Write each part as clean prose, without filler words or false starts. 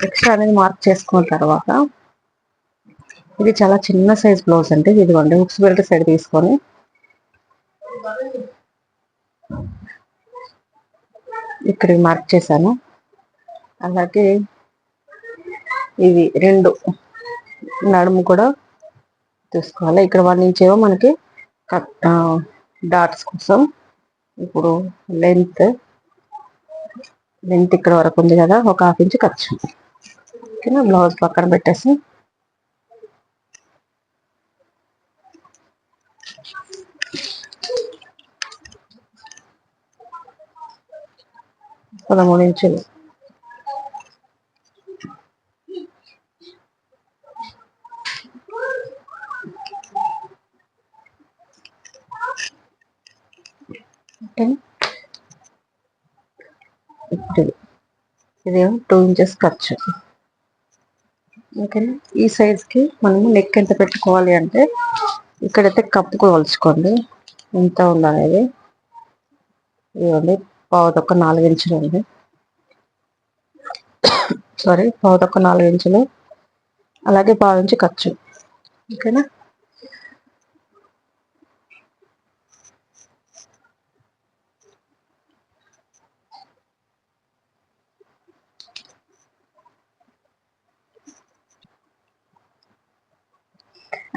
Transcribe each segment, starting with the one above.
Extra అనేది mark చేసుకున్న తర్వాత ఇది చాలా చిన్న సైజ్ బ్లౌజ్ అంటే ఇదిగోండి హుక్స్ బెల్ట్ సైడ్ తీసుకొని ఇక్కడ మార్క్ చేశాను. అలాగే ఇవి రెండు నడుము కూడా తీసుకోవాలి. ఇక్కడ 1 ఇంచ్ ఏమో మనకి డాట్స్ కోసం. ఇప్పుడు లెంత్ ఇక్కడ వరకు ఉంది కదా, ఒక 1/2 ఇంచ్ ఖర్చు. ఓకేనా, బ్లౌజ్ పక్కన పెట్టేసి పదమూడు ఇంచులు ఇదేమో 2 ఇంచెస్ ఖర్చు. ఓకేనా, ఈ సైజ్కి మనము నెక్ ఎంత పెట్టుకోవాలి అంటే ఇక్కడైతే కప్పుకు కొలుచుకోండి ఎంత ఉందనేది. ఇవ్వండి, పావుతొక్క 4 ఇంచులు ఉంది. పావుతొక్క 4 ఇంచులు, అలాగే 1/2 ఇంచు ఖర్చు. ఓకేనా,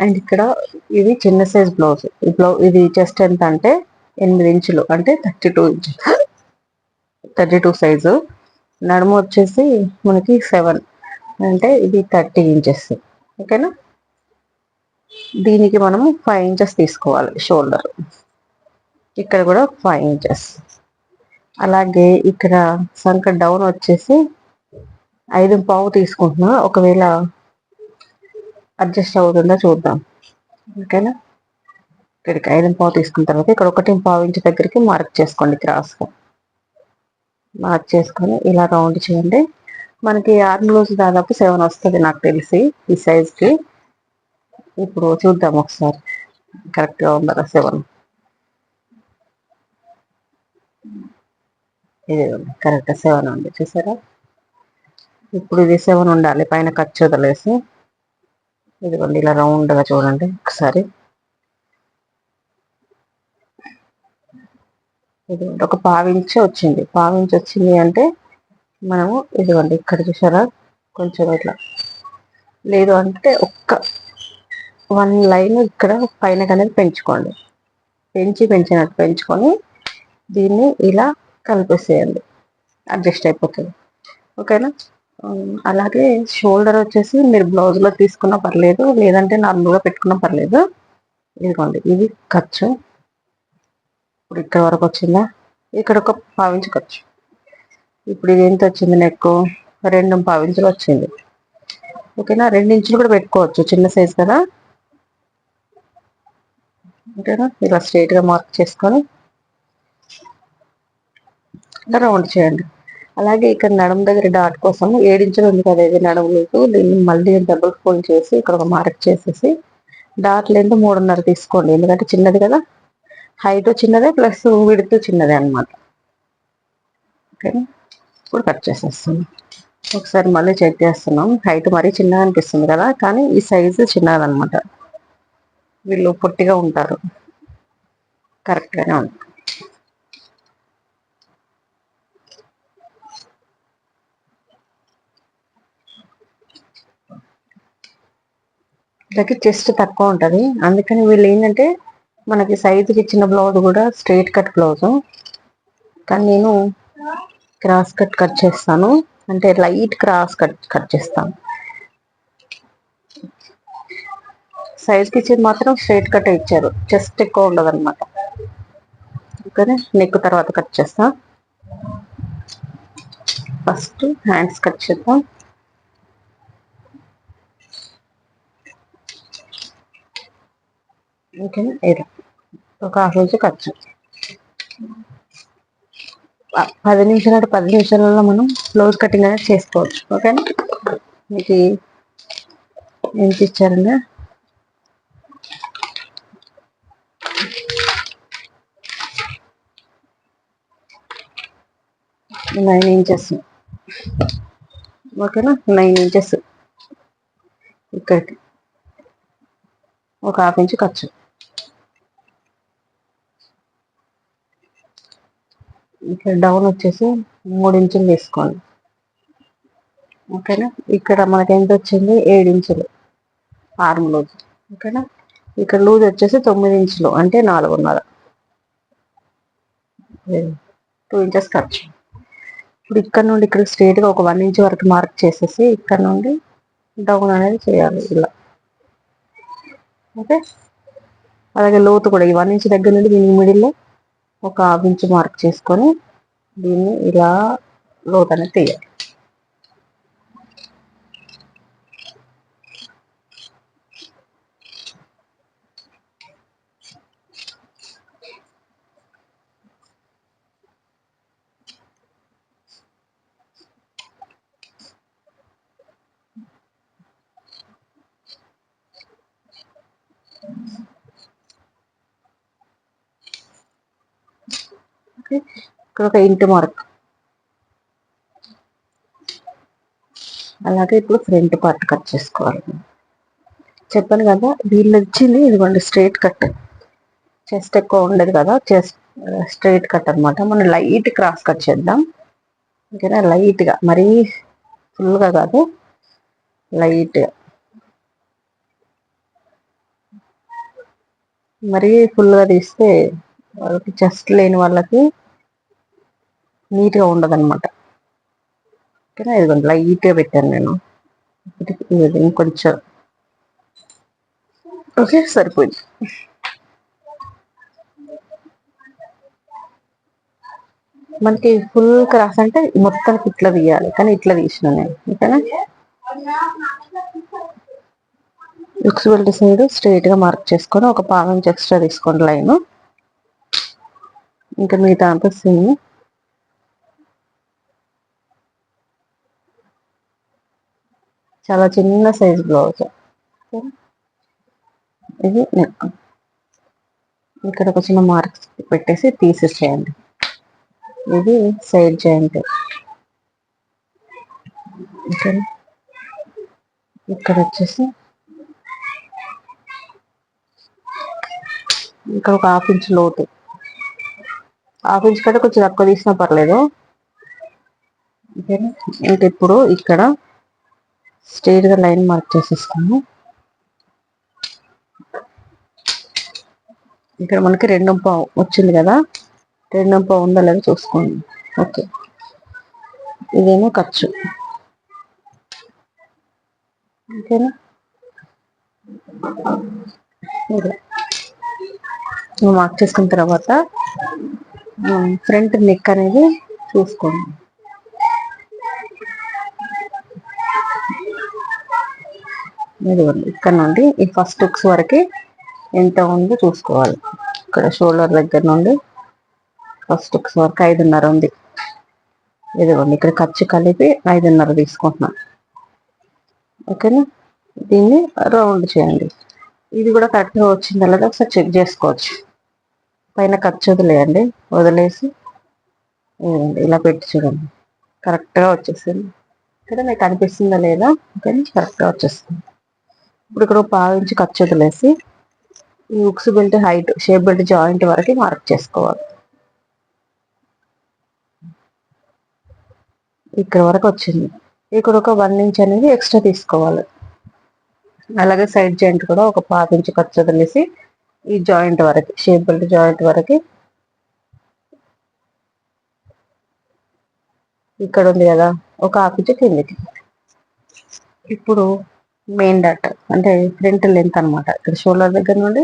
అండ్ ఇక్కడ ఇది చిన్న సైజ్ బ్లౌజ్. ఇది చెస్ట్ ఎంత అంటే 8 ఇంచులు, అంటే 32 ఇంచులు, 32 సైజు. నడుము వచ్చేసి మనకి 7, అంటే ఇది 30 ఇంచెస్. ఓకేనా, దీనికి మనము 5 ఇంచెస్ తీసుకోవాలి షోల్డర్. ఇక్కడ కూడా 5 ఇంచెస్. అలాగే ఇక్కడ సంక డౌన్ వచ్చేసి 5.5 తీసుకుంటున్నా. ఒకవేళ అడ్జస్ట్ అవుతుందో చూద్దాం. ఓకేనా, ఇక్కడికి 5.5 తీసుకున్న తర్వాత ఇక్కడ 1.5 ఇంచ్ దగ్గరికి మార్క్ చేసుకోండి. క్రాస్గా మార్క్ చేసుకొని ఇలా రౌండ్ చేయండి. మనకి ఆర్మ్ లూజ్ దాదాపు 7 వస్తుంది నాకు తెలిసి ఈ సైజ్కి. ఇప్పుడు చూద్దాం ఒకసారి కరెక్ట్గా ఉందా 7. ఇది కరెక్ట్ 7 ఉంది, చూసారా. ఇప్పుడు ఇది 7 ఉండాలి, పైన ఖర్చు వదిలేసి. ఇదిగోండి ఇలా రౌండ్గా చూడండి ఒకసారి. ఇదిగోండి ఒక 1/2 ఇంచ్ వచ్చింది. 1/2 ఇంచ్ వచ్చింది అంటే మనము ఇదిగోండి ఇక్కడ చూసారా కొంచెం ఇట్లా, లేదు అంటే ఒక్క 1 లైన్ ఇక్కడ పైన అనేది పెంచుకోండి. పెంచినట్టు పెంచుకొని దీన్ని ఇలా కలిపేసేయండి, అడ్జస్ట్ అయిపోతుంది. ఓకేనా, అలాగే షోల్డర్ వచ్చేసి మీరు బ్లౌజ్లో తీసుకున్నా పర్లేదు, లేదంటే నార్మల్గా పెట్టుకున్నా పర్లేదు. ఇదిగోండి ఇది ఖర్చు. ఇప్పుడు ఇక్కడ వరకు వచ్చిందా, ఇక్కడ ఒక 1/2 ఇంచ్ ఖర్చు. ఇప్పుడు ఇది ఎంత వచ్చింది, నెక్ 2.5 ఇంచులు వచ్చింది. ఓకేనా, 2 ఇంచులు కూడా పెట్టుకోవచ్చు, చిన్న సైజ్ కదా. ఓకేనా, ఇలా స్ట్రైట్గా మార్క్ చేసుకొని ఇలా రౌండ్ చేయండి. అలాగే ఇక్కడ నడుము దగ్గర డాట్ కోసం 7 ఇంచులు ఉంది కదా, ఇది నడుము లేదు. దీన్ని మళ్ళీ డబుల్ ఫోల్డ్ చేసి ఇక్కడ ఒక మార్క్ చేసేసి డాట్ లెంత్ 3.5 తీసుకోండి. ఎందుకంటే చిన్నది కదా, హైట్ చిన్నదే ప్లస్ విడ్త్ చిన్నదే అనమాట. ఓకేనా, ఇప్పుడు కట్ చేసేస్తాను. ఒకసారి మళ్ళీ చెక్ చేస్తున్నాం. హైట్ మరీ చిన్నగా అనిపిస్తుంది కదా, కానీ ఈ సైజు చిన్నదనమాట. వీళ్ళు పొట్టిగా ఉంటారు, కరెక్ట్గానే ఉంటుంది. ఇలాగే చెస్ట్ తక్కువ ఉంటుంది, అందుకని వీళ్ళు ఏంటంటే మనకి సైజుకి ఇచ్చిన బ్లౌజ్ కూడా స్ట్రైట్ కట్ బ్లౌజు, కానీ నేను క్రాస్ కట్ చేస్తాను. అంటే లైట్ క్రాస్ కట్ చేస్తాను. సైజ్కి ఇచ్చేది మాత్రం స్ట్రైట్ కట్ ఇచ్చారు, చెస్ట్ ఎక్కువ ఉండదు అనమాట. ఓకేనా. నెక్ తర్వాత కట్ చేస్తా. ఫస్ట్ హ్యాండ్స్ కట్ చేద్దాం. ఓకేనా. ఇలా ఒక హాఫ్ ఇంచ్ కట్ 10 నిమిషాలు అంటే 10 నిమిషాలలో మనం బ్లౌజ్ కటింగ్ అనేది చేసుకోవచ్చు. ఓకేనా. మీకు ఎంత ఇచ్చారండి? 9 ఇంచెస్. ఓకేనా. 9 ఇంచెస్ ఇక్కడికి ఒక హాఫ్ ఇంచ్ ఖర్చు. ఇక్కడ డౌన్ వచ్చేసి 3 ఇంచులు వేసుకోండి. ఓకేనా. ఇక్కడ మనకి ఎంత వచ్చింది? 7 ఇంచులు ఆర్మ్ లూజ్. ఓకేనా. ఇక్కడ లూజ్ వచ్చేసి 9 ఇంచులు అంటే 4.5. 2 ఇంచెస్ ఖర్చు. ఇప్పుడు ఇక్కడ నుండి ఇక్కడ స్ట్రేట్గా ఒక 1 ఇంచ్ వరకు మార్క్ చేసేసి ఇక్కడ నుండి డౌన్ అనేది చేయాలి ఇలా. ఓకే. అలాగే లోతు కూడా ఈ 1 ఇంచ్ దగ్గర నుండి దీని మిడిల్లో ఒక హాఫ్ ఇంచ్ మార్క్ చేసుకొని దీన్ని ఇలా లోతు అనేది తీయాలి. ఓకే. ఇక్కడ ఒక ఇంటి మార్క్. అలాగే ఇప్పుడు ఫ్రంట్ పార్ట్ కట్ చేసుకోవాలి. చెప్పాను కదా వీళ్ళు వచ్చింది ఇదిగోండి స్ట్రైట్ కట్. చెస్ట్ ఎక్కువ ఉండదు కదా, చెస్ట్ స్ట్రైట్ కట్ అనమాట. మనం లైట్ క్రాస్ కట్ చేద్దాం. ఓకేనా. లైట్గా, మరీ ఫుల్గా కాదు, లైట్గా. మరీ ఫుల్గా తీస్తే వాళ్ళకి చెస్ట్ లేని వాళ్ళకి నీట్గా ఉండదు అనమాట. ఓకేనా. ఇదిగోండి లైట్గా పెట్టాను నేను. ఇంకొంచెం. ఓకే, సరిపోయింది. మనకి ఫుల్ క్రాస్ అంటే మొత్తానికి ఇట్లా తీయాలి, కానీ ఇట్లా తీసిన నేను. ఓకేనా. ఉక్స్ బెల్ట్ సైడ్ స్ట్రైట్ గా మార్క్ చేసుకొని ఒక పావు ఇంచ్ ఎక్స్ట్రా తీసుకోండి లైన్. ఇంకా మిగతా అంతా సేమ్. చాలా చిన్న సైజ్ బ్లౌజ్. ఇది నెక్. ఇక్కడ ఒక చిన్న మార్క్స్ పెట్టేసి తీసేసేయండి. ఇది సైడ్ జాయింట్. ఇక్కడ వచ్చేసి ఇక్కడ ఒక హాఫ్ ఇంచ్ లోతు. హాఫ్ ఇంచ్ కంటే కొంచెం తక్కువ తీసినా పర్లేదు. ఓకేనా. ఇంకా ఇప్పుడు ఇక్కడ స్ట్రైట్ గా లైన్ మార్క్ చేసేసుకున్నాము. ఇక్కడ మనకి 2.5 వచ్చింది కదా, 2.5 ఉందా లేదా చూసుకోండి. ఓకే. ఇదేమో ఖర్చు. ఓకేనా. మార్క్ చేసుకున్న తర్వాత ఫ్రంట్ నెక్ అనేది చూసుకోండి. ఇదిగోండి ఇక్కడ నుండి ఈ ఫస్ట్ హుక్స్ వరకు ఎంత ఉందో చూసుకోవాలి. ఇక్కడ షోల్డర్ దగ్గర నుండి ఫస్ట్ హుక్స్ వరకు 5.5 ఉంది. ఇదిగోండి ఇక్కడ ఖర్చు కలిపి 5.5 తీసుకుంటున్నాను. ఓకేనా. దీన్ని రౌండ్ చేయండి. ఇది కూడా కరెక్ట్గా వచ్చిందా లేదా ఒకసారి చెక్ చేసుకోవచ్చు. పైన ఖర్చు వదిలేయండి, వదిలేసి ఇలా పెట్టి చూడండి. కరెక్ట్గా వచ్చేసింది. ఇక్కడ మీకు అనిపిస్తుందా లేదా? ఓకే, కరెక్ట్గా వచ్చేస్తుంది. ఇప్పుడు ఇక్కడ పావు ఇంచు ఖర్చు వదిలేసి ఈ ఉక్స్ belt height, shape belt joint వరకు మార్క్ చేసుకోవాలి. ఇక్కడ వరకు వచ్చింది. ఇక్కడ ఒక 1 ఇంచ్ అనేది ఎక్స్ట్రా తీసుకోవాలి. అలాగే సైడ్ జాయింట్ కూడా ఒక పావు ఇంచు ఖర్చు వదిలేసి ఈ జాయింట్ వరకు, షేప్ బెల్ట్ జాయింట్ వరకు ఇక్కడ ఉంది కదా, ఒక హాఫ్ ఇంచ్ కిందికి. ఇప్పుడు మెయిన్ డాట్ అంటే ఫ్రంట్ లెంత్ అనమాట. ఇక్కడ షోల్డర్ దగ్గర నుండి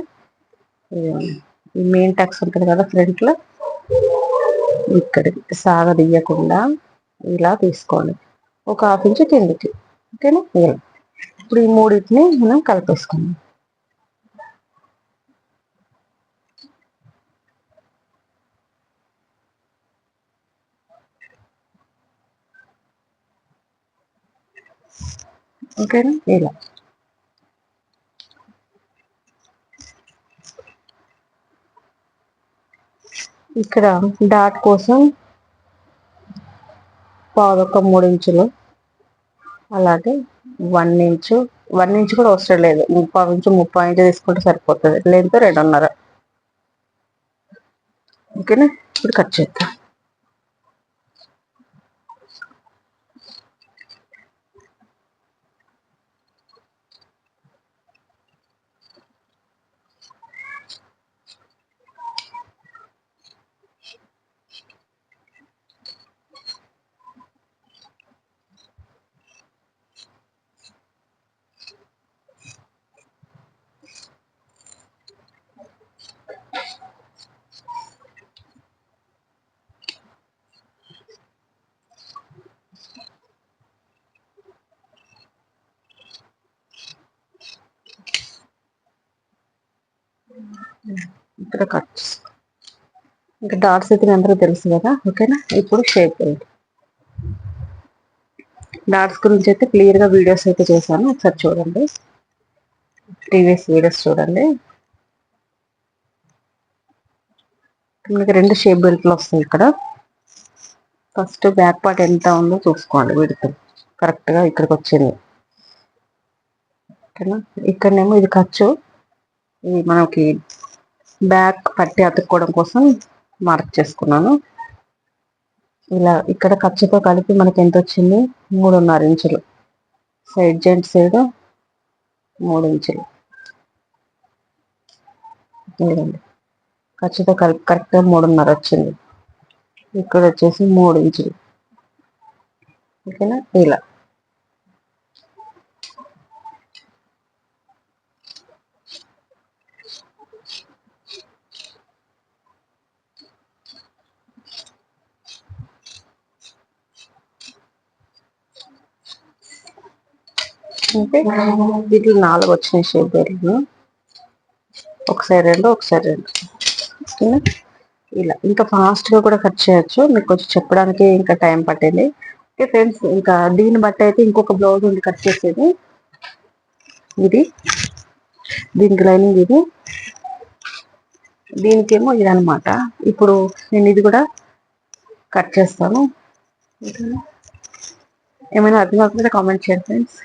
ఈ మెయిన్ టక్స్ ఉంటుంది కదా ఫ్రంట్ లో, ఇక్కడికి సాగదీయకుండా ఇలా తీసుకోండి. ఒక హాఫ్ ఇంచు కిందికి. ఓకేనా? ఇలా ఇప్పుడు ఈ మూడింటిని మనం కలిపేసుకుందాం. ఓకేనా? ఇలా ఇక్కడ డాట్ కోసం పాదొక 3 ఇంచులు, అలాగే 1 ఇంచు కూడా అవసరం లేదు, 3/4 ఇంచు తీసుకుంటే సరిపోతుంది. లెంత్ 2.5. ఓకేనా? ఇప్పుడు కట్ చేద్దాం. ఇక్కడ కట్. ఇంకా డాట్స్ అయితే అందరూ తెలుసు కదా. ఓకేనా? ఇప్పుడు షేప్. డాట్స్ గురించి అయితే క్లియర్గా వీడియోస్ అయితే చేశాను, ఒకసారి చూడండి, ప్రీవియస్ వీడియోస్ చూడండి. మనకి 2 షేప్ బెల్ట్లు వస్తాయి ఇక్కడ. ఫస్ట్ బ్యాక్ పార్ట్ ఎంత ఉందో చూసుకోండి, విడత కరెక్ట్గా ఇక్కడికి వచ్చింది. ఓకేనా? ఇక్కడనేమో ఇది ఖర్చు, ఇది మనకి బ్యాక్ పట్టి అతుక్కోవడం కోసం మార్క్ చేసుకున్నాను. ఇలా ఇక్కడ ఖర్చుతో కలిపి మనకి ఎంత వచ్చింది? 3.5 ఇంచులు. సైడ్ జాయింట్ సైడ్ 3 ఇంచులు. లేదండి, ఖర్చుతో కలిపి కరెక్ట్గా 3.5 వచ్చింది. ఇక్కడ వచ్చేసి 3 ఇంచులు. ఓకేనా? ఇలా అంటే వీటిలో 4 వచ్చినాయి షేప్ బెల్ట్లు. ఒకసారి 2, ఒకసారి 2. ఓకేనా? ఇలా ఇంకా ఫాస్ట్గా కూడా కట్ చేయొచ్చు, మీకు కొంచెం చెప్పడానికి ఇంకా టైం పట్టేది. ఓకే ఫ్రెండ్స్, ఇంకా దీన్ని బట్టి అయితే ఇంకొక బ్లౌజ్ ఉంది కట్ చేసేది. ఇది దీనికి లైనింగ్, ఇది దీనికేమో ఇది అనమాట. ఇప్పుడు నేను ఇది కూడా కట్ చేస్తాను. ఏమైనా అర్థం కాకపోతే కామెంట్ చేయండి ఫ్రెండ్స్.